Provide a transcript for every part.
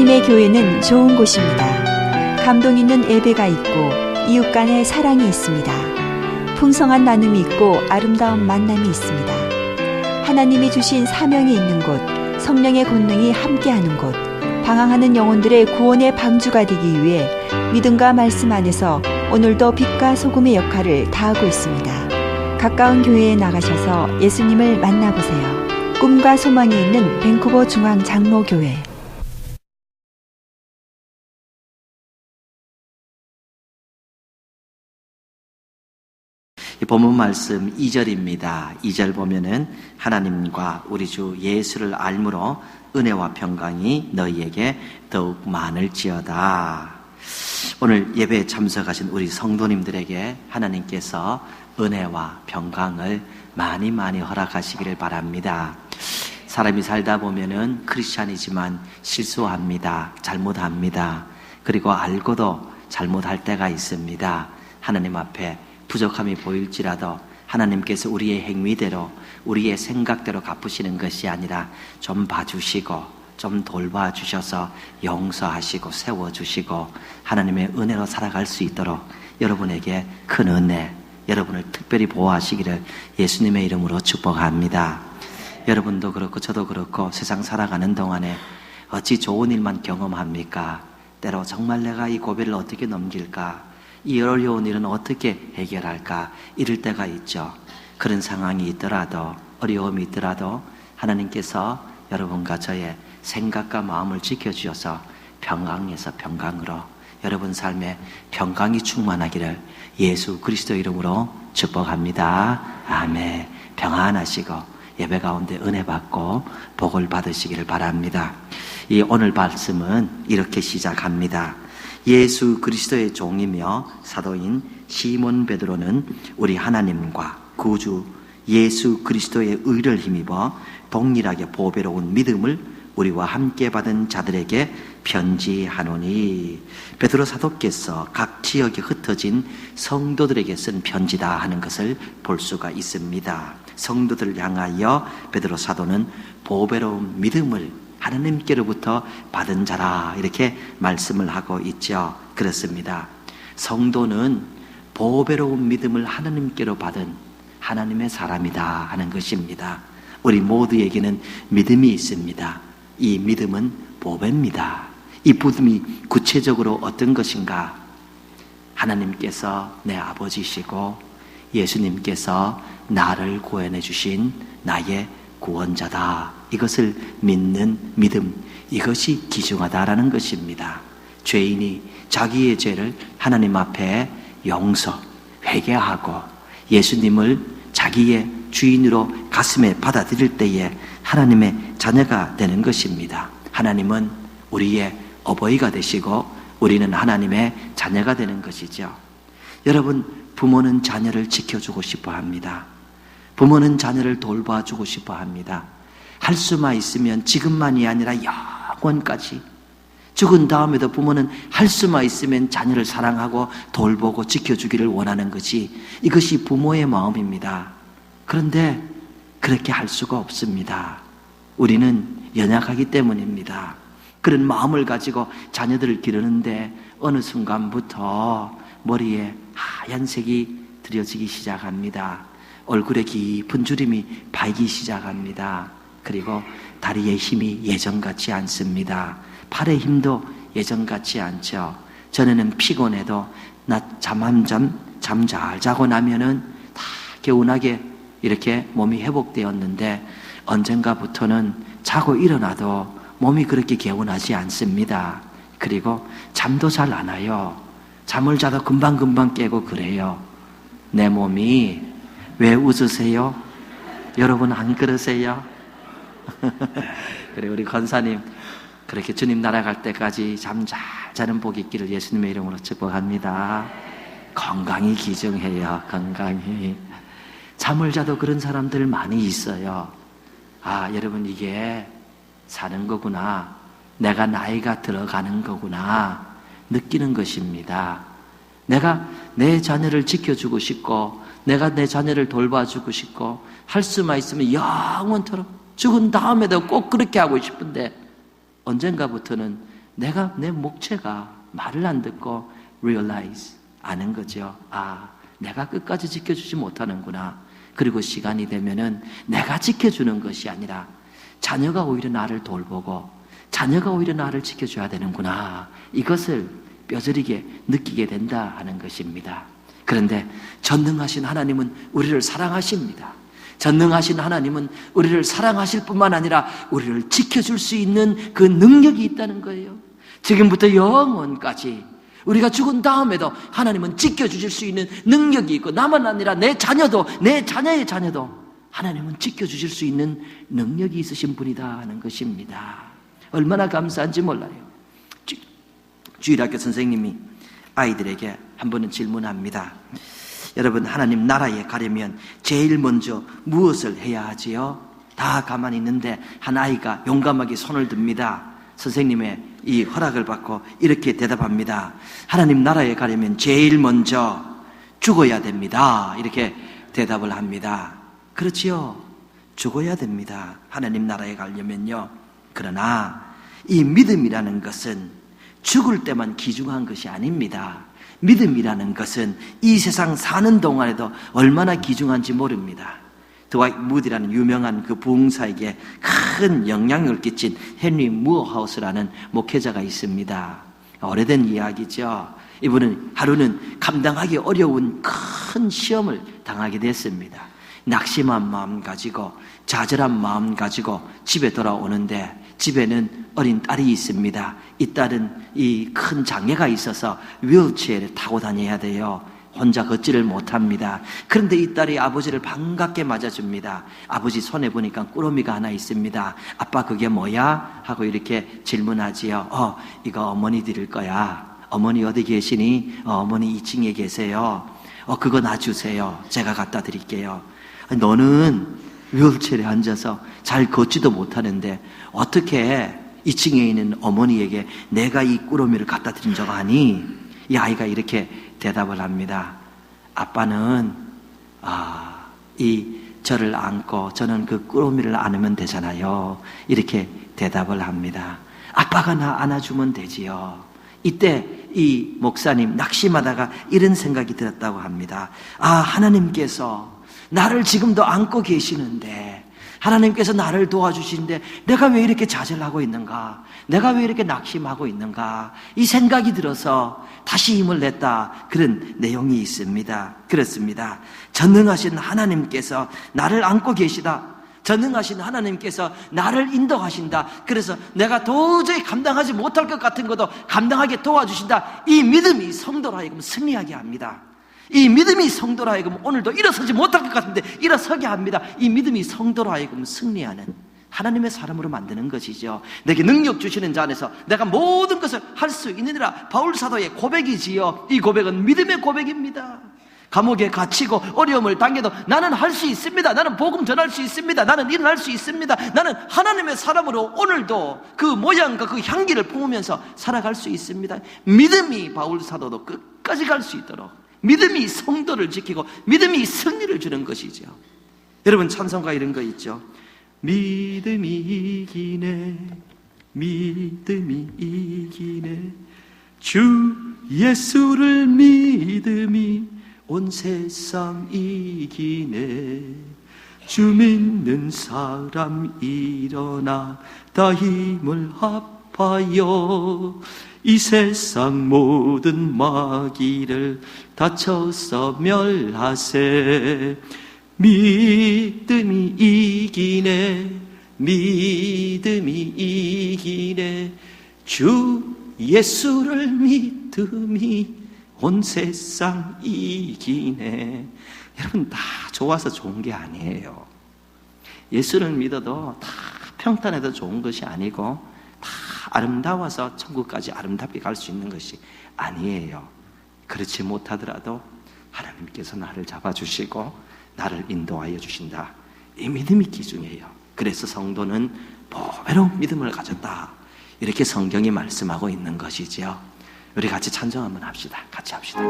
하나님의 교회는 좋은 곳입니다. 감동 있는 예배가 있고 이웃 간의 사랑이 있습니다. 풍성한 나눔이 있고 아름다운 만남이 있습니다. 하나님이 주신 사명이 있는 곳, 성령의 권능이 함께하는 곳, 방황하는 영혼들의 구원의 방주가 되기 위해 믿음과 말씀 안에서 오늘도 빛과 소금의 역할을 다하고 있습니다. 가까운 교회에 나가셔서 예수님을 만나보세요. 꿈과 소망이 있는 밴쿠버 중앙장로교회. 본문 말씀 2절입니다. 2절 보면은 하나님과 우리 주 예수를 알므로 은혜와 평강이 너희에게 더욱 많을지어다. 오늘 예배에 참석하신 우리 성도님들에게 하나님께서 은혜와 평강을 많이 허락하시기를 바랍니다. 사람이 살다 보면은 크리스찬이지만 실수합니다. 잘못합니다. 그리고 알고도 잘못할 때가 있습니다. 하나님 앞에 부족함이 보일지라도 하나님께서 우리의 행위대로 우리의 생각대로 갚으시는 것이 아니라 좀 봐주시고 좀 돌봐주셔서 용서하시고 세워주시고 하나님의 은혜로 살아갈 수 있도록 여러분에게 큰 은혜, 여러분을 특별히 보호하시기를 예수님의 이름으로 축복합니다. 여러분도 그렇고 저도 그렇고 세상 살아가는 동안에 어찌 좋은 일만 경험합니까? 때로 정말 내가 이 고비를 어떻게 넘길까? 이 어려운 일은 어떻게 해결할까? 이럴 때가 있죠. 그런 상황이 있더라도, 어려움이 있더라도 하나님께서 여러분과 저의 생각과 마음을 지켜주셔서 평강에서 평강으로 여러분 삶에 평강이 충만하기를 예수 그리스도 이름으로 축복합니다. 아멘. 평안하시고 예배 가운데 은혜 받고 복을 받으시기를 바랍니다. 이 오늘 말씀은 이렇게 시작합니다. 예수 그리스도의 종이며 사도인 시몬 베드로는 우리 하나님과 구주 예수 그리스도의 의를 힘입어 동일하게 보배로운 믿음을 우리와 함께 받은 자들에게 편지하노니. 베드로 사도께서 각 지역에 흩어진 성도들에게 쓴 편지다 하는 것을 볼 수가 있습니다. 성도들을 향하여 베드로 사도는 보배로운 믿음을 하나님께로부터 받은 자라 이렇게 말씀을 하고 있죠. 그렇습니다. 성도는 보배로운 믿음을 하나님께로 받은 하나님의 사람이다 하는 것입니다. 우리 모두에게는 믿음이 있습니다. 이 믿음은 보배입니다. 이 믿음이 구체적으로 어떤 것인가? 하나님께서 내 아버지시고 예수님께서 나를 구원해 주신 나의 구원자다. 이것을 믿는 믿음, 이것이 귀중하다라는 것입니다. 죄인이 자기의 죄를 하나님 앞에 용서, 회개하고 예수님을 자기의 주인으로 가슴에 받아들일 때에 하나님의 자녀가 되는 것입니다. 하나님은 우리의 어버이가 되시고 우리는 하나님의 자녀가 되는 것이죠. 여러분, 부모는 자녀를 지켜주고 싶어 합니다. 부모는 자녀를 돌봐주고 싶어 합니다. 할 수만 있으면 지금만이 아니라 영원까지, 죽은 다음에도 부모는 할 수만 있으면 자녀를 사랑하고 돌보고 지켜주기를 원하는 것이, 이것이 부모의 마음입니다. 그런데 그렇게 할 수가 없습니다. 우리는 연약하기 때문입니다. 그런 마음을 가지고 자녀들을 기르는데 어느 순간부터 머리에 하얀색이 들여지기 시작합니다. 얼굴에 깊은 주름이 발기 시작합니다. 그리고 다리의 힘이 예전 같지 않습니다. 팔의 힘도 예전 같지 않죠. 전에는 피곤해도 낮 잠 잘 자고 나면은 다 개운하게 이렇게 몸이 회복되었는데 언젠가부터는 자고 일어나도 몸이 그렇게 개운하지 않습니다. 그리고 잠도 잘 안 와요. 잠을 자도 금방 깨고 그래요. 내 몸이 왜 웃으세요? 여러분 안 그러세요? 그래, 우리 권사님 그렇게 주님 나라 갈 때까지 잠 잘 자는 복이 있기를 예수님의 이름으로 축복합니다. 건강이 귀중해요. 건강이. 잠을 자도 그런 사람들 많이 있어요. 아, 여러분, 이게 사는 거구나, 내가 나이가 들어가는 거구나 느끼는 것입니다. 내가 내 자녀를 지켜주고 싶고, 내가 내 자녀를 돌봐주고 싶고, 할 수만 있으면 영원토록 죽은 다음에도 꼭 그렇게 하고 싶은데 언젠가부터는 내 목체가 말을 안 듣고 realize, 아는 거죠. 아, 내가 끝까지 지켜주지 못하는구나. 그리고 시간이 되면은 내가 지켜주는 것이 아니라 자녀가 오히려 나를 돌보고 자녀가 오히려 나를 지켜줘야 되는구나. 이것을 뼈저리게 느끼게 된다 하는 것입니다. 그런데 전능하신 하나님은 우리를 사랑하십니다. 전능하신 하나님은 우리를 사랑하실 뿐만 아니라 우리를 지켜줄 수 있는 그 능력이 있다는 거예요. 지금부터 영원까지 우리가 죽은 다음에도 하나님은 지켜주실 수 있는 능력이 있고, 나만 아니라 내 자녀도, 내 자녀의 자녀도 하나님은 지켜주실 수 있는 능력이 있으신 분이다 하는 것입니다. 얼마나 감사한지 몰라요. 주일학교 선생님이 아이들에게 한 번은 질문합니다. 여러분, 하나님 나라에 가려면 제일 먼저 무엇을 해야 하지요? 다 가만히 있는데 한 아이가 용감하게 손을 듭니다. 선생님의 이 허락을 받고 이렇게 대답합니다. 하나님 나라에 가려면 제일 먼저 죽어야 됩니다. 이렇게 대답을 합니다. 그렇지요. 죽어야 됩니다. 하나님 나라에 가려면요. 그러나 이 믿음이라는 것은 죽을 때만 귀중한 것이 아닙니다. 믿음이라는 것은 이 세상 사는 동안에도 얼마나 귀중한지 모릅니다. 드와이트 무디라는 유명한 그 부흥사에게 큰 영향을 끼친 헨리 무어하우스라는 목회자가 있습니다. 오래된 이야기죠. 이분은 하루는 감당하기 어려운 큰 시험을 당하게 됐습니다. 낙심한 마음 가지고 좌절한 마음 가지고 집에 돌아오는데 집에는 어린 딸이 있습니다. 이 딸은 이 큰 장애가 있어서 휠체어를 타고 다녀야 돼요. 혼자 걷지를 못합니다. 그런데 이 딸이 아버지를 반갑게 맞아줍니다. 아버지 손에 보니까 꾸러미가 하나 있습니다. 아빠 그게 뭐야? 하고 이렇게 질문하지요. 이거 어머니 드릴 거야. 어머니 어디 계시니? 어머니 2층에 계세요. 그거 놔주세요. 제가 갖다 드릴게요. 너는 휠체어에 앉아서 잘 걷지도 못하는데 어떻게 2층에 있는 어머니에게 내가 이 꾸러미를 갖다 드린 적 아니? 이 아이가 이렇게 대답을 합니다. 아빠는 저를 안고 저는 그 꾸러미를 안으면 되잖아요. 이렇게 대답을 합니다. 아빠가 나 안아주면 되지요. 이때 이 목사님 낙심하다가 이런 생각이 들었다고 합니다. 하나님께서 나를 지금도 안고 계시는데, 하나님께서 나를 도와주시는데 내가 왜 이렇게 좌절하고 있는가? 내가 왜 이렇게 낙심하고 있는가? 이 생각이 들어서 다시 힘을 냈다. 그런 내용이 있습니다. 그렇습니다. 전능하신 하나님께서 나를 안고 계시다. 전능하신 하나님께서 나를 인도하신다. 그래서 내가 도저히 감당하지 못할 것 같은 것도 감당하게 도와주신다. 이 믿음이 성도로 하여금 승리하게 합니다. 이 믿음이 성도로 하여금 오늘도 일어서지 못할 것 같은데 일어서게 합니다. 이 믿음이 성도로 하여금 승리하는 하나님의 사람으로 만드는 것이죠. 내게 능력 주시는 자 안에서 내가 모든 것을 할 수 있느니라. 바울 사도의 고백이지요. 이 고백은 믿음의 고백입니다. 감옥에 갇히고 어려움을 당해도 나는 할 수 있습니다. 나는 복음 전할 수 있습니다. 나는 일어날 수 있습니다. 나는 하나님의 사람으로 오늘도 그 모양과 그 향기를 품으면서 살아갈 수 있습니다. 믿음이 바울 사도도 끝까지 갈 수 있도록, 믿음이 성도를 지키고 믿음이 승리를 주는 것이죠. 여러분, 찬송가 이런 거 있죠. 믿음이 이기네, 믿음이 이기네, 주 예수를 믿음이 온 세상 이기네, 주 믿는 사람 일어나 다 힘을 합하여 이 세상 모든 마귀를 다쳐서 멸하세. 믿음이 이기네, 믿음이 이기네, 주 예수를 믿음이 온 세상 이기네. 여러분, 다 좋아서 좋은 게 아니에요. 예수를 믿어도 다 평탄해도 좋은 것이 아니고 다 아름다워서 천국까지 아름답게 갈 수 있는 것이 아니에요. 그렇지 못하더라도 하나님께서 나를 잡아주시고 나를 인도하여 주신다. 이 믿음이 귀중해요. 그래서 성도는 보배로운 믿음을 가졌다. 이렇게 성경이 말씀하고 있는 것이죠. 우리 같이 찬송 한번 합시다. 같이 합시다. 주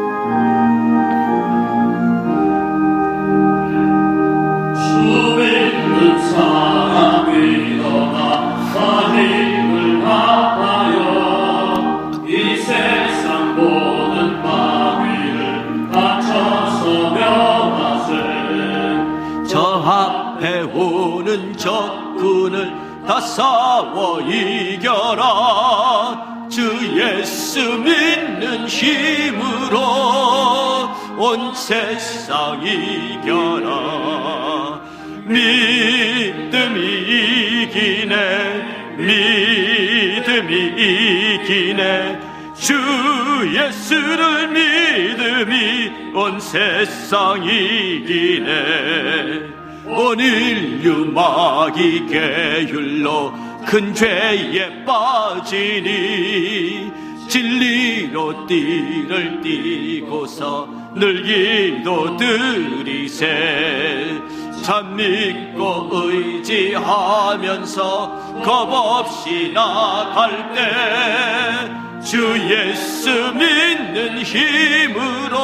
믿는 사람 일어나 다 힘을 합하여 다 싸워 이겨라. 주 예수 믿는 힘으로 온 세상 이겨라. 믿음이 이기네, 믿음이 이기네. 주 예수를 믿음이 온 세상 이기네. 온 인류 마귀 계율로 큰 죄에 빠지니 진리로 띠를 띠고서 늘 기도 드리세. 참 믿고 의지하면서 겁없이 나갈 때 주 예수 믿는 힘으로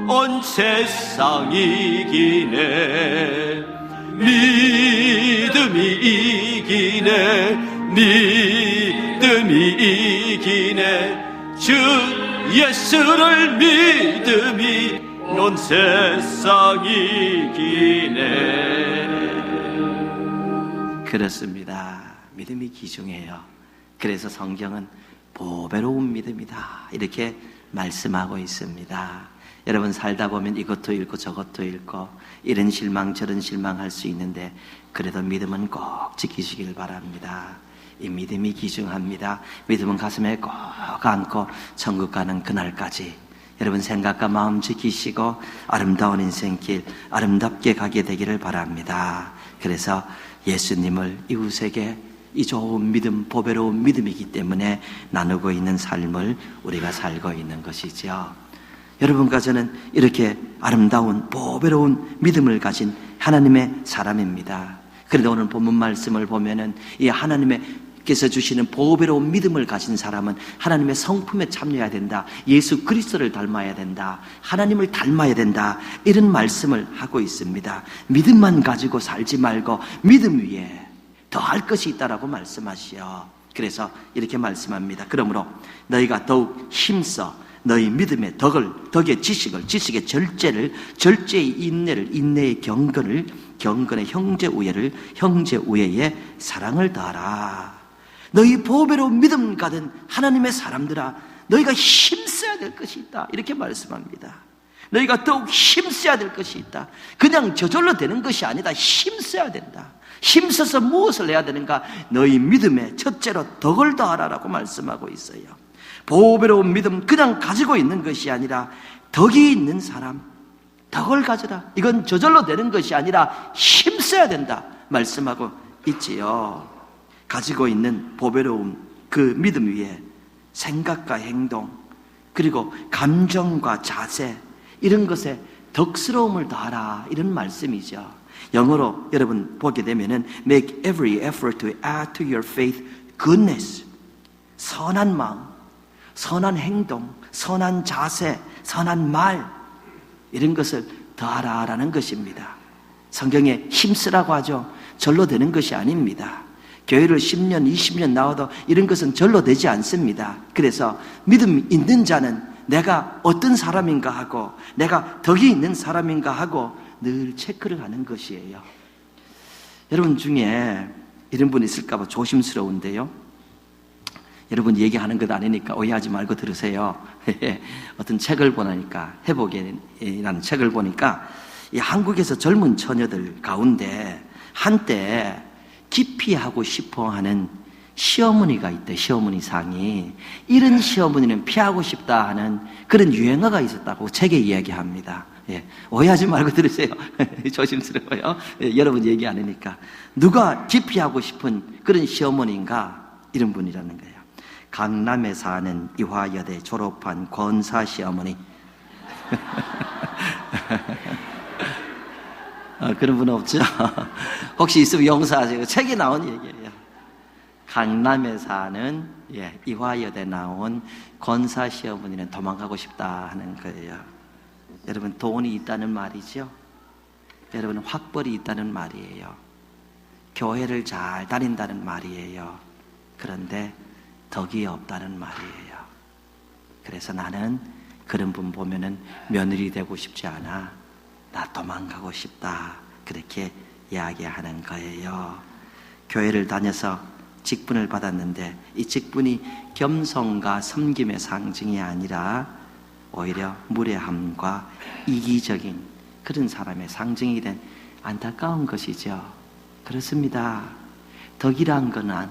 온 세상 이기네. 믿음이 이기네, 믿음이 이기네. 주 예수를 믿음이 온 세상 이기네. 그렇습니다. 믿음이 귀중해요. 그래서 성경은 보배로운 믿음이다 이렇게 말씀하고 있습니다. 여러분 살다 보면 이것도 읽고 저것도 읽고 이런 실망 저런 실망할 수 있는데 그래도 믿음은 꼭 지키시길 바랍니다. 이 믿음이 귀중합니다. 믿음은 가슴에 꼭 안고 천국 가는 그날까지 여러분 생각과 마음 지키시고 아름다운 인생길 아름답게 가게 되기를 바랍니다. 그래서 예수님을 이웃에게 이 좋은 믿음, 보배로운 믿음이기 때문에 나누고 있는 삶을 우리가 살고 있는 것이죠. 여러분과 저는 이렇게 아름다운 보배로운 믿음을 가진 하나님의 사람입니다. 그런데 오늘 본문 말씀을 보면은 이 하나님께서 주시는 보배로운 믿음을 가진 사람은 하나님의 성품에 참여해야 된다. 예수 그리스도를 닮아야 된다. 하나님을 닮아야 된다. 이런 말씀을 하고 있습니다. 믿음만 가지고 살지 말고 믿음 위에 더할 것이 있다라고 말씀하시오. 그래서 이렇게 말씀합니다. 그러므로 너희가 더욱 힘써 너희 믿음의 덕의 지식을, 지식의 절제를, 절제의 인내를, 인내의 경건을, 경건의 형제 우애를, 형제 우애의 사랑을 더하라. 너희 보배로운 믿음 가진 하나님의 사람들아, 너희가 힘써야 될 것이 있다. 이렇게 말씀합니다. 너희가 더욱 힘써야 될 것이 있다. 그냥 저절로 되는 것이 아니다. 힘써야 된다. 힘써서 무엇을 해야 되는가? 너희 믿음에 첫째로 덕을 더하라라고 말씀하고 있어요. 보배로운 믿음 그냥 가지고 있는 것이 아니라 덕이 있는 사람, 덕을 가져라. 이건 저절로 되는 것이 아니라 힘써야 된다 말씀하고 있지요. 가지고 있는 보배로운 그 믿음 위에 생각과 행동 그리고 감정과 자세 이런 것에 덕스러움을 더하라 이런 말씀이죠. 영어로 여러분 보게 되면은 make every effort to add to your faith goodness. 선한 마음, 선한 행동, 선한 자세, 선한 말 이런 것을 더하라라는 것입니다. 성경에 힘쓰라고 하죠. 절로 되는 것이 아닙니다. 교회를 10년, 20년 나와도 이런 것은 절로 되지 않습니다. 그래서 믿음 있는 자는 내가 어떤 사람인가 하고 내가 덕이 있는 사람인가 하고 늘 체크를 하는 것이에요. 여러분 중에 이런 분 있을까 봐 조심스러운데요. 여러분 얘기하는 것 아니니까 오해하지 말고 들으세요. 어떤 책을 보니까 회복이라는 책을 보니까 이 한국에서 젊은 처녀들 가운데 한때 기피하고 싶어하는 시어머니가 있대. 시어머니 상이. 이런 시어머니는 피하고 싶다 하는 그런 유행어가 있었다고 책에 이야기합니다. 오해하지 말고 들으세요. 조심스러워요. 여러분 얘기 아니니까. 누가 기피하고 싶은 그런 시어머니인가? 이런 분이라는 거예요. 강남에 사는 이화여대 졸업한 권사 시어머니. 그런 분 없죠? 혹시 있으면 용서하세요. 책에 나온 얘기예요. 강남에 사는 이화여대 나온 권사 시어머니는 도망가고 싶다 하는 거예요. 여러분 돈이 있다는 말이죠. 여러분 학벌이 있다는 말이에요. 교회를 잘 다닌다는 말이에요. 그런데 덕이 없다는 말이에요. 그래서 나는 그런 분 보면은 며느리 되고 싶지 않아. 나 도망가고 싶다. 그렇게 이야기하는 거예요. 교회를 다녀서 직분을 받았는데 이 직분이 겸손과 섬김의 상징이 아니라 오히려 무례함과 이기적인 그런 사람의 상징이 된 안타까운 것이죠. 그렇습니다. 덕이란 거는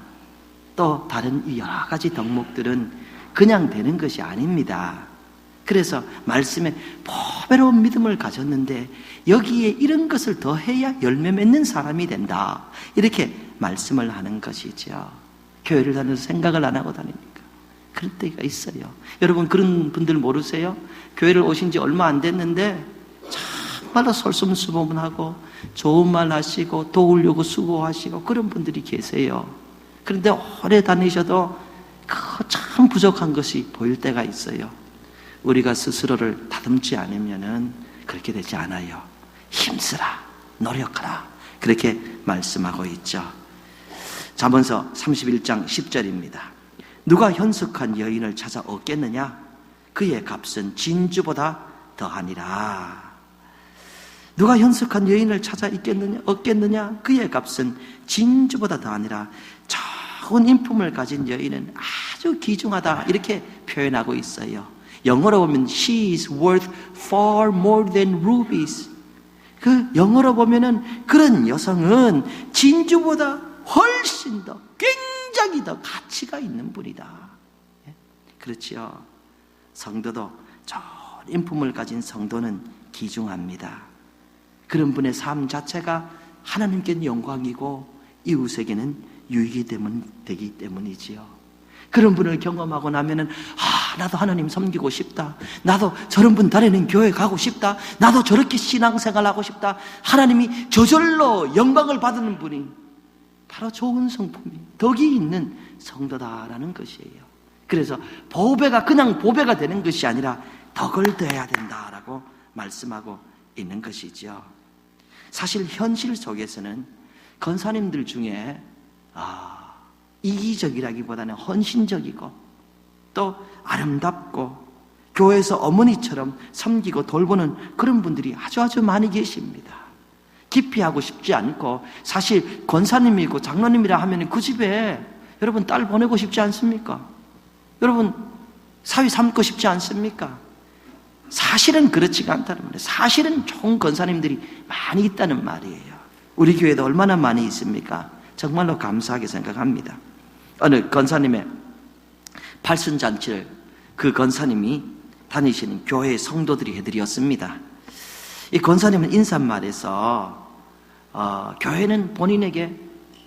또 다른 여러 가지 덕목들은 그냥 되는 것이 아닙니다. 그래서 말씀에 보배로운 믿음을 가졌는데 여기에 이런 것을 더해야 열매 맺는 사람이 된다. 이렇게 말씀을 하는 것이죠. 교회를 다녀서 생각을 안 하고 다니니까 그럴 때가 있어요. 여러분 그런 분들 모르세요? 교회를 오신 지 얼마 안 됐는데 정말로 솔선수범하고 좋은 말 하시고 도우려고 수고하시고 그런 분들이 계세요. 그런데 오래 다니셔도 참 부족한 것이 보일 때가 있어요. 우리가 스스로를 다듬지 않으면은 그렇게 되지 않아요. 힘쓰라, 노력하라. 그렇게 말씀하고 있죠. 잠언서 31장 10절입니다. 누가 현숙한 여인을 찾아 얻겠느냐? 그의 값은 진주보다 더하니라. 누가 현숙한 여인을 찾아 얻겠느냐? 그의 값은 진주보다 더하니라. 좋은 인품을 가진 여인은 아주 귀중하다. 이렇게 표현하고 있어요. 영어로 보면 she is worth far more than rubies. 그 영어로 보면은 그런 여성은 진주보다 훨씬 더 굉장히 더 가치가 있는 분이다. 그렇지요. 성도도 좋은 인품을 가진 성도는 귀중합니다. 그런 분의 삶 자체가 하나님께는 영광이고 이웃에게는 유익이 되기 때문이지요. 그런 분을 경험하고 나면은 나도 하나님 섬기고 싶다. 나도 저런 분 다니는 교회 가고 싶다. 나도 저렇게 신앙생활 하고 싶다. 하나님이 저절로 영광을 받는 분이 바로 좋은 성품이 덕이 있는 성도다라는 것이에요. 그래서 보배가 그냥 보배가 되는 것이 아니라 덕을 더해야 된다라고 말씀하고 있는 것이죠. 사실 현실 속에서는 권사님들 중에 이기적이라기보다는 헌신적이고 또 아름답고 교회에서 어머니처럼 섬기고 돌보는 그런 분들이 아주 많이 계십니다. 깊이 하고 싶지 않고 사실 권사님이고 장로님이라 하면 그 집에 여러분 딸 보내고 싶지 않습니까? 여러분 사위 삼고 싶지 않습니까? 사실은 그렇지가 않다는 말이에요. 사실은 좋은 권사님들이 많이 있다는 말이에요. 우리 교회도 얼마나 많이 있습니까? 정말로 감사하게 생각합니다. 어느 권사님의 팔순잔치를 그 권사님이 다니시는 교회의 성도들이 해드렸습니다. 이 권사님은 인사말에서 교회는 본인에게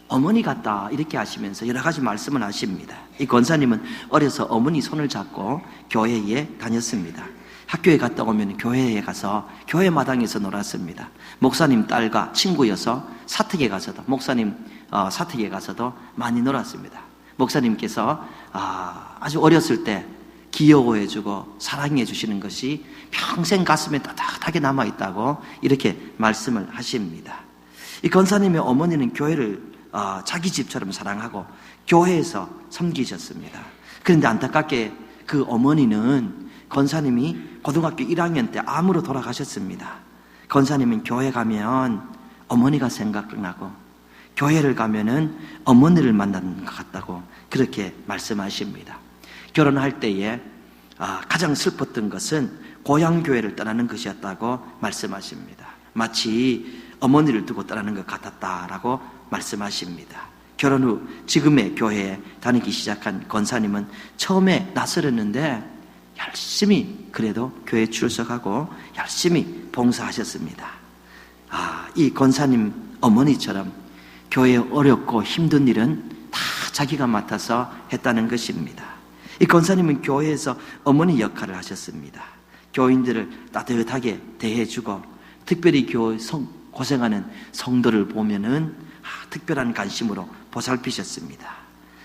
어머니 같다 이렇게 하시면서 여러 가지 말씀을 하십니다. 이 권사님은 어려서 어머니 손을 잡고 교회에 다녔습니다. 학교에 갔다 오면 교회에 가서 교회 마당에서 놀았습니다. 목사님 딸과 친구여서 사택에 가서도 목사님 사택에 가서도 많이 놀았습니다. 목사님께서 아주 어렸을 때 귀여워해주고 사랑해 주시는 것이 평생 가슴에 따뜻하게 남아있다고 이렇게 말씀을 하십니다. 이 권사님의 어머니는 교회를 자기 집처럼 사랑하고 교회에서 섬기셨습니다. 그런데 안타깝게 그 어머니는 권사님이 고등학교 1학년 때 암으로 돌아가셨습니다. 권사님은 교회 가면 어머니가 생각나고 교회를 가면은 어머니를 만나는 것 같다고 그렇게 말씀하십니다. 결혼할 때에 가장 슬펐던 것은 고향교회를 떠나는 것이었다고 말씀하십니다. 마치 어머니를 두고 떠나는 것 같았다라고 말씀하십니다. 결혼 후 지금의 교회에 다니기 시작한 권사님은 처음에 낯설었는데 열심히 그래도 교회에 출석하고 열심히 봉사하셨습니다. 이 권사님 어머니처럼 교회에 어렵고 힘든 일은 다 자기가 맡아서 했다는 것입니다. 이 권사님은 교회에서 어머니 역할을 하셨습니다. 교인들을 따뜻하게 대해주고 특별히 교회 고생하는 성도를 보면은 특별한 관심으로 보살피셨습니다.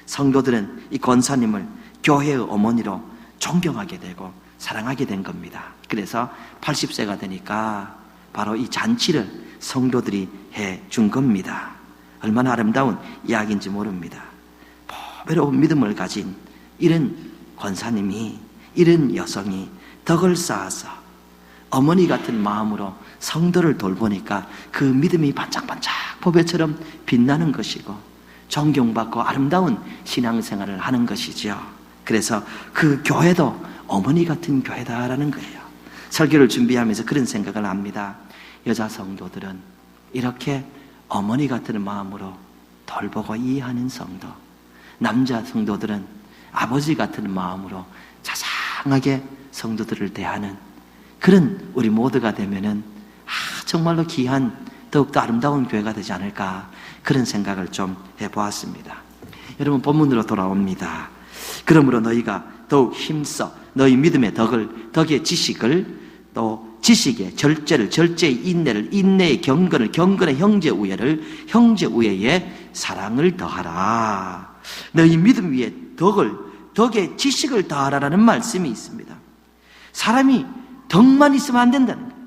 성도들은 이 권사님을 교회의 어머니로 존경하게 되고 사랑하게 된 겁니다. 그래서 80세가 되니까 바로 이 잔치를 성도들이 해준 겁니다. 얼마나 아름다운 이야기인지 모릅니다. 보배로운 믿음을 가진 이런 권사님이, 이런 여성이 덕을 쌓아서 어머니 같은 마음으로 성도를 돌보니까 그 믿음이 반짝반짝 보배처럼 빛나는 것이고 존경받고 아름다운 신앙생활을 하는 것이죠. 그래서 그 교회도 어머니 같은 교회다라는 거예요. 설교를 준비하면서 그런 생각을 합니다. 여자 성도들은 이렇게 어머니 같은 마음으로 돌보고 이해하는 성도, 남자 성도들은 아버지 같은 마음으로 자상하게 성도들을 대하는 그런 우리 모두가 되면은 정말로 귀한 더욱더 아름다운 교회가 되지 않을까, 그런 생각을 좀 해보았습니다. 여러분, 본문으로 돌아옵니다. 그러므로 너희가 더욱 힘써 너희 믿음의 덕의 지식을, 또 지식의 절제를, 절제의 인내를, 인내의 경건을, 경건의 형제 우애를, 형제 우애의 사랑을 더하라. 너희 믿음 위에 덕의 지식을 더하라라는 말씀이 있습니다. 사람이 덕만 있으면 안 된다는 거예요.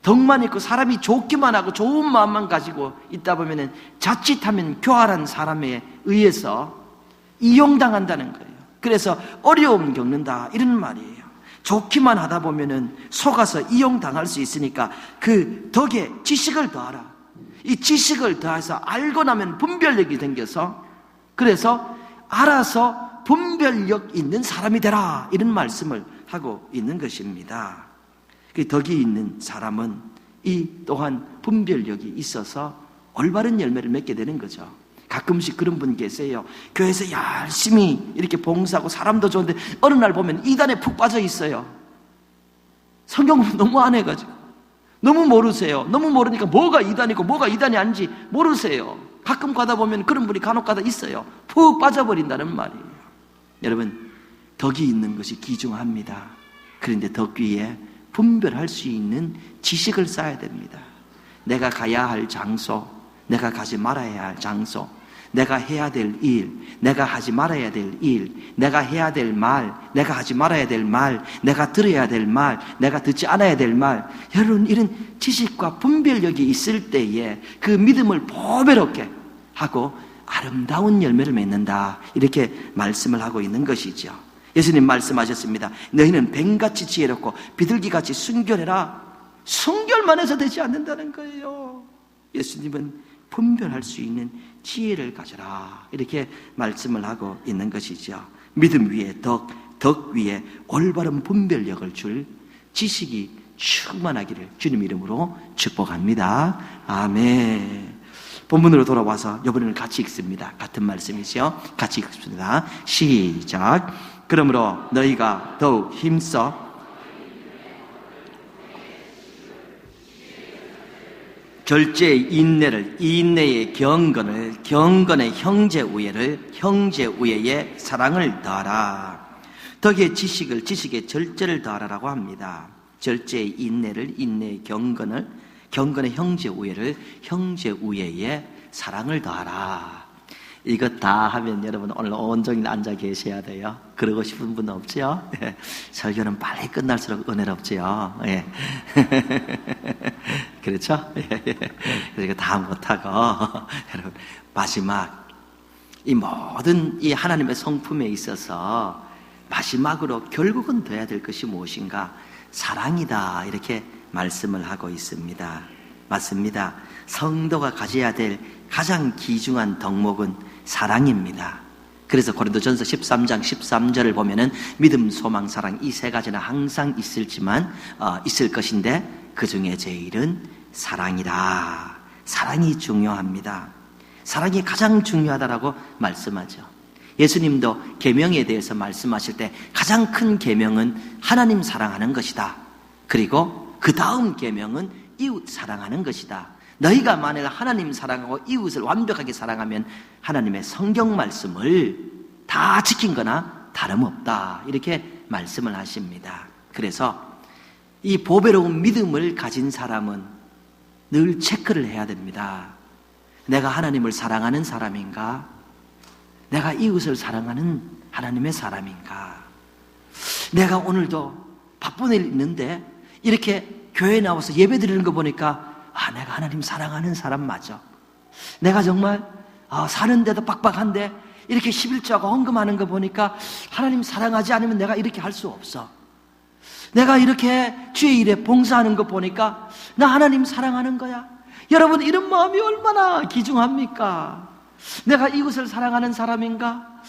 덕만 있고 사람이 좋기만 하고 좋은 마음만 가지고 있다 보면은 자칫하면 교활한 사람에 의해서 이용당한다는 거예요. 그래서 어려움 겪는다, 이런 말이에요. 좋기만 하다 보면은 속아서 이용당할 수 있으니까 그 덕에 지식을 더하라. 이 지식을 더해서 알고 나면 분별력이 생겨서, 그래서 알아서 분별력 있는 사람이 되라, 이런 말씀을 하고 있는 것입니다. 그 덕이 있는 사람은 이 또한 분별력이 있어서 올바른 열매를 맺게 되는 거죠. 가끔씩 그런 분 계세요. 교회에서 열심히 이렇게 봉사하고 사람도 좋은데 어느 날 보면 이단에 푹 빠져 있어요. 성경 너무 안 해가지고. 너무 모르세요. 너무 모르니까 뭐가 이단이고 뭐가 이단이 아닌지 모르세요. 가끔 가다 보면 그런 분이 간혹 가다 있어요. 푹 빠져버린다는 말이에요. 여러분, 덕이 있는 것이 귀중합니다. 그런데 덕 위에 분별할 수 있는 지식을 쌓아야 됩니다. 내가 가야 할 장소, 내가 가지 말아야 할 장소, 내가 해야 될 일, 내가 하지 말아야 될 일, 내가 해야 될 말, 내가 하지 말아야 될 말, 내가 들어야 될 말, 내가 듣지 않아야 될 말. 여러분, 이런 지식과 분별력이 있을 때에 그 믿음을 보배롭게 하고 아름다운 열매를 맺는다, 이렇게 말씀을 하고 있는 것이죠. 예수님 말씀하셨습니다. 너희는 뱀같이 지혜롭고 비둘기같이 순결해라. 순결만 해서 되지 않는다는 거예요. 예수님은 분별할 수 있는 지혜를 가져라, 이렇게 말씀을 하고 있는 것이죠. 믿음 위에 덕 위에 올바른 분별력을 줄 지식이 충만하기를 주님 이름으로 축복합니다. 아멘. 본문으로 돌아와서 이번에는 같이 읽습니다. 같은 말씀이죠. 같이 읽습니다. 시작. 그러므로 너희가 더욱 힘써 절제의 인내를, 인내의 경건을, 경건의 형제 우애를, 형제 우애의 사랑을 더하라. 덕의 지식을, 지식의 절제를 더하라라고 합니다. 절제의 인내를, 인내의 경건을, 경건의 형제 우애를, 형제 우애의 사랑을 더하라. 이거 다 하면 여러분 오늘 온종일 앉아 계셔야 돼요. 그러고 싶은 분 없죠? 설교는 빨리 끝날수록 은혜롭죠. 예. 그렇죠? 그러니까 다 못하고 여러분, 마지막 이 모든 이 하나님의 성품에 있어서 마지막으로 결국은 돼야 될 것이 무엇인가? 사랑이다, 이렇게 말씀을 하고 있습니다. 맞습니다. 성도가 가져야 될 가장 귀중한 덕목은 사랑입니다. 그래서 고린도전서 13장 13절을 보면은 믿음, 소망, 사랑, 이 세 가지는 항상 있을 것인데 그 중에 제일은 사랑이다. 사랑이 중요합니다. 사랑이 가장 중요하다라고 말씀하죠. 예수님도 계명에 대해서 말씀하실 때 가장 큰 계명은 하나님 사랑하는 것이다. 그리고 그 다음 계명은 이웃 사랑하는 것이다. 너희가 만일 하나님 사랑하고 이웃을 완벽하게 사랑하면 하나님의 성경 말씀을 다 지킨 거나 다름없다, 이렇게 말씀을 하십니다. 그래서 이 보배로운 믿음을 가진 사람은 늘 체크를 해야 됩니다. 내가 하나님을 사랑하는 사람인가? 내가 이웃을 사랑하는 하나님의 사람인가? 내가 오늘도 바쁜 일 있는데 이렇게 교회에 나와서 예배 드리는 거 보니까 내가 하나님 사랑하는 사람 맞아. 내가 정말 사는데도 빡빡한데 이렇게 11조하고 헌금하는 거 보니까 하나님 사랑하지 않으면 내가 이렇게 할 수 없어. 내가 이렇게 주의 일에 봉사하는 거 보니까 나 하나님 사랑하는 거야. 여러분, 이런 마음이 얼마나 귀중합니까? 내가 이웃을 사랑하는 사람인가?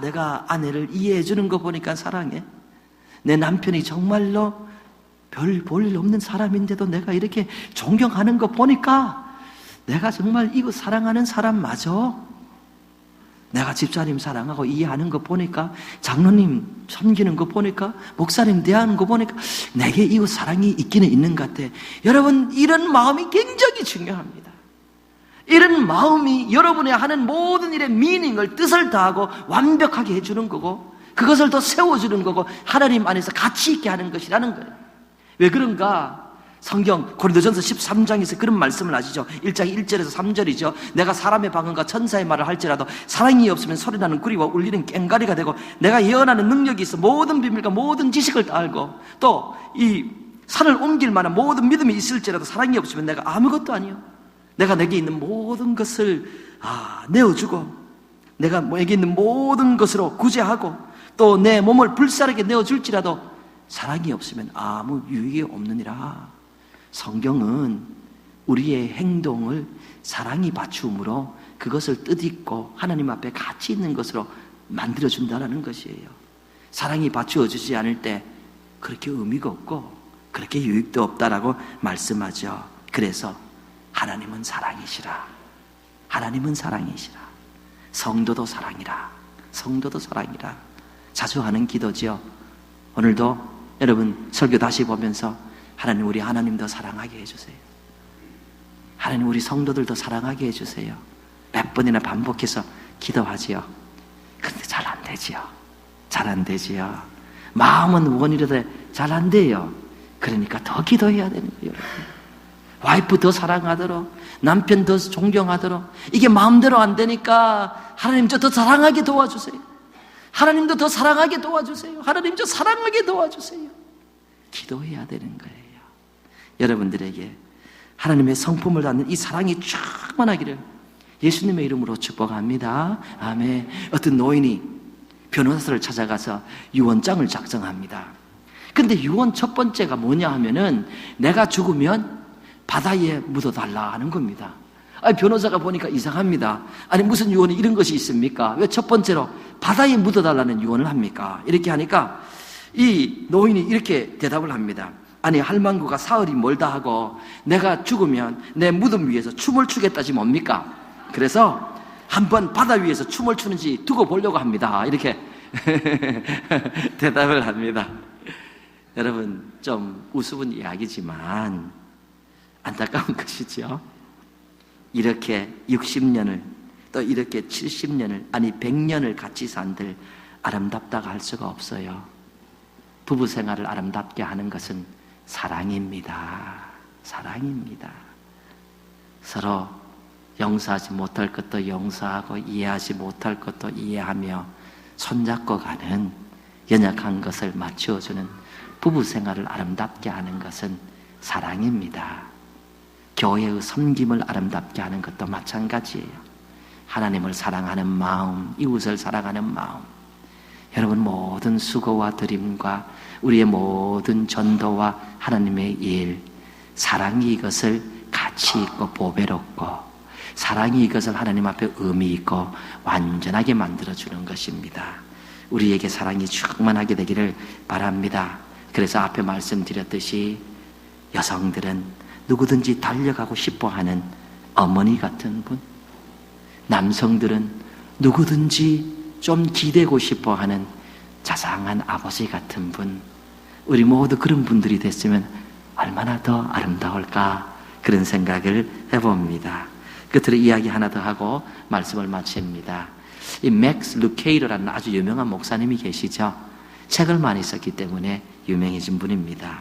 내가 아내를 이해해 주는 거 보니까 사랑해. 내 남편이 정말로 별 볼 일 없는 사람인데도 내가 이렇게 존경하는 거 보니까 내가 정말 이웃 사랑하는 사람 맞아. 내가 집사님 사랑하고 이해하는 거 보니까, 장로님 섬기는 거 보니까, 목사님 대하는 거 보니까 내게 이웃 사랑이 있기는 있는 것 같아. 여러분, 이런 마음이 굉장히 중요합니다. 이런 마음이 여러분이 하는 모든 일의 미닝을, 뜻을 다하고 완벽하게 해주는 거고, 그것을 더 세워주는 거고, 하나님 안에서 가치 있게 하는 것이라는 거예요. 왜 그런가? 성경 고린도전서 13장에서 그런 말씀을 하시죠. 1장 1절에서 3절이죠. 내가 사람의 방언과 천사의 말을 할지라도 사랑이 없으면 소리나는 구리와 울리는 꽹과리가 되고, 내가 예언하는 능력이 있어 모든 비밀과 모든 지식을 다 알고, 또 이 산을 옮길 만한 모든 믿음이 있을지라도 사랑이 없으면 내가 아무것도 아니요. 내가 내게 있는 모든 것을 내어주고, 내가 내게 있는 모든 것으로 구제하고, 또 내 몸을 불사르게 내어줄지라도 사랑이 없으면 아무 유익이 없느니라. 성경은 우리의 행동을 사랑이 받침으로 그것을 뜻있고 하나님 앞에 가치 있는 것으로 만들어준다는 것이에요. 사랑이 받쳐주지 않을 때 그렇게 의미가 없고 그렇게 유익도 없다라고 말씀하죠. 그래서 하나님은 사랑이시라. 하나님은 사랑이시라. 성도도 사랑이라. 성도도 사랑이라. 자주 하는 기도죠. 오늘도 여러분 설교 다시 보면서 하나님, 우리 하나님도 사랑하게 해주세요. 하나님, 우리 성도들도 사랑하게 해주세요. 몇 번이나 반복해서 기도하지요. 근데 잘 안 되지요. 잘 안 되지요. 마음은 원이라도 잘 안 돼요. 그러니까 더 기도해야 되는 거예요. 와이프 더 사랑하도록, 남편 더 존경하도록. 이게 마음대로 안 되니까 하나님 저 더 사랑하게 도와주세요. 하나님도 더 사랑하게 도와주세요. 하나님 저 사랑하게 도와주세요. 기도해야 되는 거예요. 여러분들에게 하나님의 성품을 갖는 이 사랑이 충만하기를 예수님의 이름으로 축복합니다. 아멘. 어떤 노인이 변호사를 찾아가서 유언장을 작성합니다. 근데 유언 첫 번째가 뭐냐 하면은 내가 죽으면 바다에 묻어달라 하는 겁니다. 변호사가 보니까 이상합니다. 아니 무슨 유언이 이런 것이 있습니까? 왜 첫 번째로 바다에 묻어달라는 유언을 합니까? 이렇게 하니까 이 노인이 이렇게 대답을 합니다. 아니 할망구가 사흘이 멀다 하고 내가 죽으면 내 무덤 위에서 춤을 추겠다지 뭡니까? 그래서 한번 바다 위에서 춤을 추는지 두고 보려고 합니다. 이렇게 대답을 합니다. 여러분 좀 우스운 이야기지만 안타까운 것이죠. 이렇게 60년을 또 이렇게 70년을 아니 100년을 같이 산들 아름답다고 할 수가 없어요. 부부 생활을 아름답게 하는 것은 사랑입니다. 사랑입니다. 서로 용서하지 못할 것도 용서하고 이해하지 못할 것도 이해하며 손잡고 가는 연약한 것을 맞추어주는 부부 생활을 아름답게 하는 것은 사랑입니다. 교회의 섬김을 아름답게 하는 것도 마찬가지예요. 하나님을 사랑하는 마음, 이웃을 사랑하는 마음. 여러분 모든 수고와 드림과 우리의 모든 전도와 하나님의 일, 사랑이 이것을 가치 있고 보배롭고, 사랑이 이것을 하나님 앞에 의미 있고 완전하게 만들어주는 것입니다. 우리에게 사랑이 충만하게 되기를 바랍니다. 그래서 앞에 말씀드렸듯이 여성들은 누구든지 달려가고 싶어하는 어머니 같은 분, 남성들은 누구든지 좀 기대고 싶어하는 자상한 아버지 같은 분, 우리 모두 그런 분들이 됐으면 얼마나 더 아름다울까 그런 생각을 해봅니다. 끝으로 이야기 하나 더 하고 말씀을 마칩니다. 이 맥스 루케이러라는 아주 유명한 목사님이 계시죠. 책을 많이 썼기 때문에 유명해진 분입니다.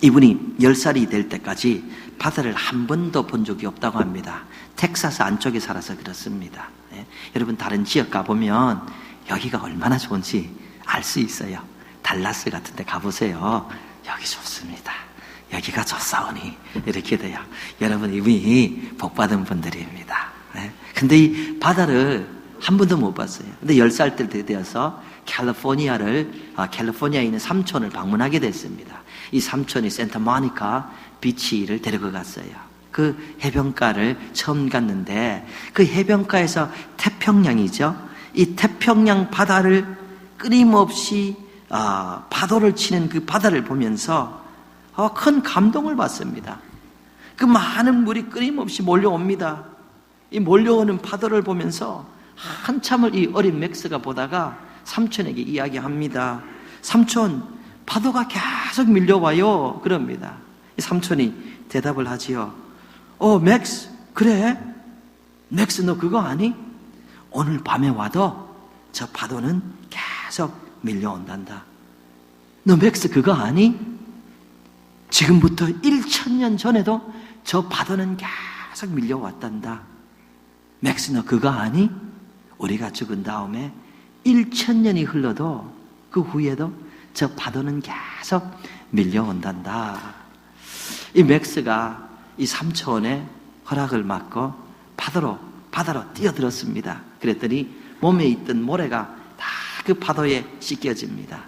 이분이 10살이 될 때까지 바다를 한 번도 본 적이 없다고 합니다. 텍사스 안쪽에 살아서 그렇습니다. 여러분 다른 지역 가보면 여기가 얼마나 좋은지 알 수 있어요. 달라스 같은 데 가보세요. 여기 좋습니다. 여기가 좋사오니 이렇게 돼요. 여러분 이분이 복받은 분들입니다. 근데 이 바다를 한 번도 못 봤어요. 근데 10살 때 되어서 캘리포니아에 있는 삼촌을 방문하게 됐습니다. 이 삼촌이 센타모니카 비치를 데리고 갔어요. 그 해변가를 처음 갔는데 그 해변가에서 태평양이죠. 이 태평양 바다를 끊임없이 파도를 치는 그 바다를 보면서 큰 감동을 받습니다. 그 많은 물이 끊임없이 몰려옵니다. 이 몰려오는 파도를 보면서 한참을 이 어린 맥스가 보다가 삼촌에게 이야기합니다. 삼촌, 파도가 계속 밀려와요. 그럽니다. 이 삼촌이 대답을 하지요. 맥스, 그래? 맥스, 너 그거 아니? 오늘 밤에 와도 저 파도는 계속 밀려온단다. 너 맥스 그거 아니? 지금부터 1000년 전에도 저 파도는 계속 밀려왔단다. 맥스 너 그거 아니? 우리가 죽은 다음에 1000년이 흘러도 그 후에도 저 파도는 계속 밀려온단다. 이 맥스가 이 삼촌의 허락을 받고 바다로 뛰어들었습니다. 그랬더니 몸에 있던 모래가 다 그 파도에 씻겨집니다.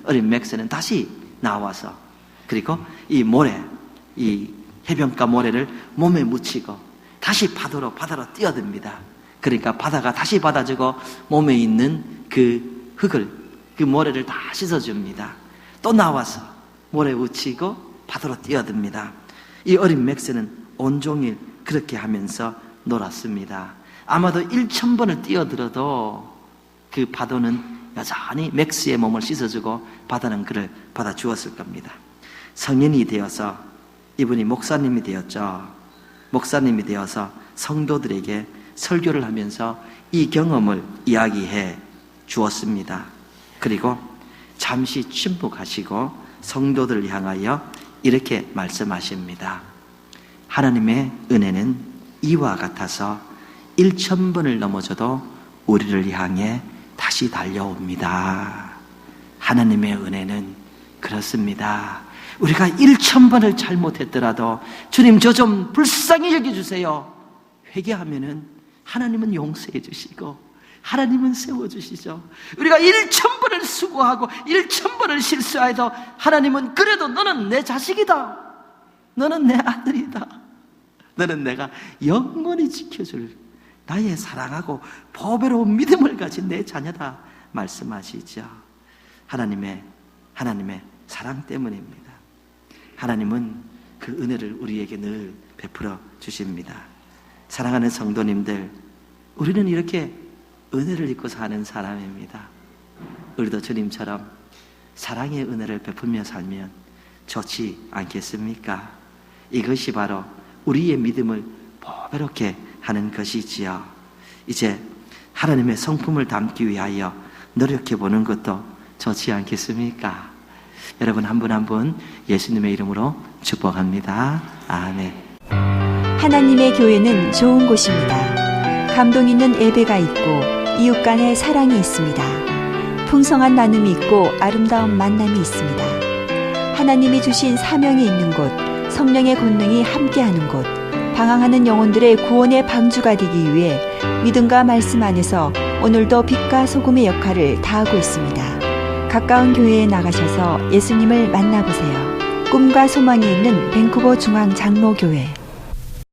어린 맥스는 다시 나와서 그리고 이 모래, 이 해변가 모래를 몸에 묻히고 다시 바다로 뛰어듭니다. 그러니까 바다가 다시 받아주고 몸에 있는 그 흙을, 그 모래를 다 씻어줍니다. 또 나와서 모래 묻히고 바다로 뛰어듭니다. 이 어린 맥스는 온종일 그렇게 하면서 놀았습니다. 아마도 1000번을 뛰어들어도 그 파도는 여전히 맥스의 몸을 씻어주고 바다는 그를 받아주었을 겁니다. 성인이 되어서 이분이 목사님이 되었죠. 목사님이 되어서 성도들에게 설교를 하면서 이 경험을 이야기해 주었습니다. 그리고 잠시 침묵하시고 성도들을 향하여 이렇게 말씀하십니다. 하나님의 은혜는 이와 같아서 1000번을 넘어져도 우리를 향해 다시 달려옵니다. 하나님의 은혜는 그렇습니다. 우리가 1000번을 잘못했더라도 주님 저 좀 불쌍히 여겨주세요. 회개하면은 하나님은 용서해 주시고 하나님은 세워주시죠. 우리가 1000번을 수고하고 1000번을 실수해도 하나님은 그래도 너는 내 자식이다. 너는 내 아들이다. 너는 내가 영원히 지켜줄 나의 사랑하고 보배로운 믿음을 가진 내 자녀다 말씀하시죠. 하나님의 사랑 때문입니다. 하나님은 그 은혜를 우리에게 늘 베풀어 주십니다. 사랑하는 성도님들, 우리는 이렇게 은혜를 입고 사는 사람입니다. 우리도 주님처럼 사랑의 은혜를 베풀며 살면 좋지 않겠습니까? 이것이 바로 우리의 믿음을 보배롭게 하는 것이지요. 이제 하나님의 성품을 담기 위하여 노력해 보는 것도 좋지 않겠습니까? 여러분 한 분 한 분 예수님의 이름으로 축복합니다. 아멘. 하나님의 교회는 좋은 곳입니다. 감동 있는 예배가 있고 이웃 간의 사랑이 있습니다. 풍성한 나눔이 있고 아름다운 만남이 있습니다. 하나님이 주신 사명이 있는 곳, 성령의 권능이 함께하는 곳, 방황하는 영혼들의 구원의 방주가 되기 위해 믿음과 말씀 안에서 오늘도 빛과 소금의 역할을 다하고 있습니다. 가까운 교회에 나가셔서 예수님을 만나보세요. 꿈과 소망이 있는 밴쿠버 중앙 장로교회.